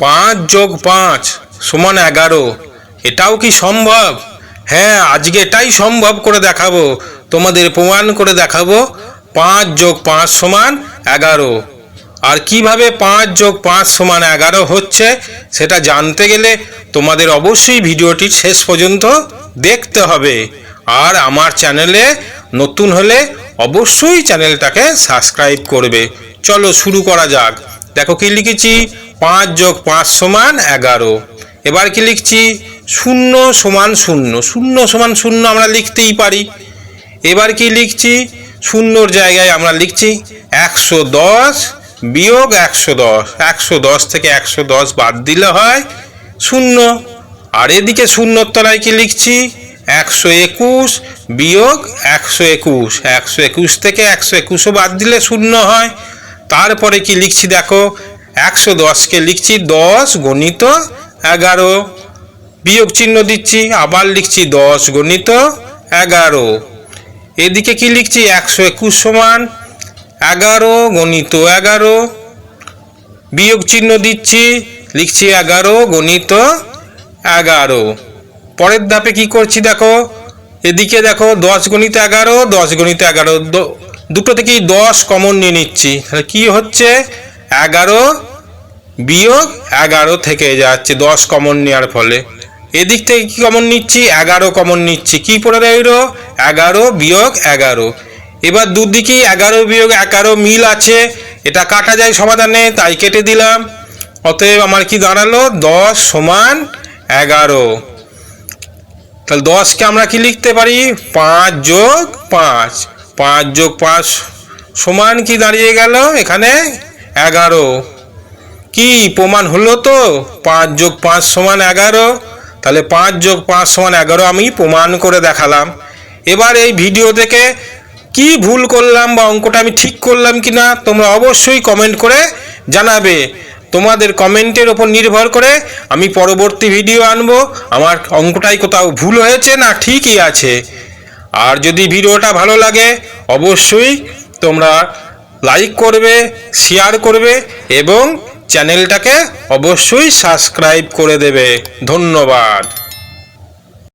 5 যোগ 5 সমান 11। এটাও কি সম্ভব? হ্যাঁ, আজকে এটাই সম্ভব করে দেখাবো, তোমাদের প্রমাণ করে দেখাবো 5 যোগ 5 সমান 11। আর কিভাবে 5 যোগ 5 সমান 11 হচ্ছে সেটা জানতে গেলে তোমাদের অবশ্যই ভিডিওটি শেষ পর্যন্ত দেখতে হবে। আর আমার চ্যানেলে নতুন হলে অবশ্যই চ্যানেলটাকে সাবস্ক্রাইব করবে। চলো শুরু করা যাক। দেখো কি লিখেছি, 5 যোগ 5 সমান 11। এবার কি লিখছি, 0 সমান 0, 0 সমান 0 আমরা লিখতেই পারি। এবার কি লিখছি, শূন্যর জায়গায় আমরা লিখছি 110 বিয়োগ 110, 110 থেকে 110 বাদ দিলে হয় 0। আর এদিকে শূন্যর তলায় কি লিখছি, 121 বিয়োগ 121, 121 থেকে 121ও বাদ দিলে 0 হয়। তারপরে কি লিখছি দেখো, 110কে লিখছি 10 গণিত 11, বিয়োগ চিহ্ন দিচ্ছি, আবার লিখছি 10 গণিত 11। এদিকে কি লিখছি, 121 সমান 11 গণিত 11, বিয়োগ চিহ্ন দিচ্ছি, লিখছি 11 গণিত 11। পরের ধাপে কি করছি দেখো, এদিকে দেখো 10 গণিত 11, 10 গণিত 11, দুটো থেকেই 10 কমন নিয়ে নিচ্ছি। তাহলে কি হচ্ছে, 11 বিয়োগ 11 থেকে যাচ্ছে 10 কমন নেওয়ার ফলে। এদিক থেকে কি কমন নিচ্ছি, 11 কমন নিচ্ছি। কি পড়ে রইল, 11 বিয়োগ 11। এবার দুদিকেই 11 বিয়োগ 11 মিল আছে, এটা কাটা যায় সমাধানে, তাই কেটে দিলাম। অতএব আমার কি দাঁড়ালো, 10 সমান 11। তাহলে 10কে আমরা কি লিখতে পারি, 5 যোগ 5, 5 যোগ 5 সমান কি দাঁড়িয়ে গেল এখানে 11। কি প্রমাণ হলো তো, 5 যোগ 5 সমান 11। তাহলে 5 যোগ 5 সমান 11 আমি প্রমাণ করে দেখালাম। এবার এই ভিডিও থেকে কি ভুল করলাম বা অঙ্কটা আমি ঠিক করলাম কিনা তোমরা অবশ্যই কমেন্ট করে জানাবে। তোমাদের কমেন্টের ওপর নির্ভর করে আমি পরবর্তী ভিডিও আনবো, আমার অঙ্কটাই কোথাও ভুল হয়েছে না ঠিকই আছে। আর যদি ভিডিওটা ভালো লাগে অবশ্যই তোমরা লাইক করবে, শেয়ার করবে এবং চ্যানেলটাকে অবশ্যই সাবস্ক্রাইব করে দেবে। ধন্যবাদ।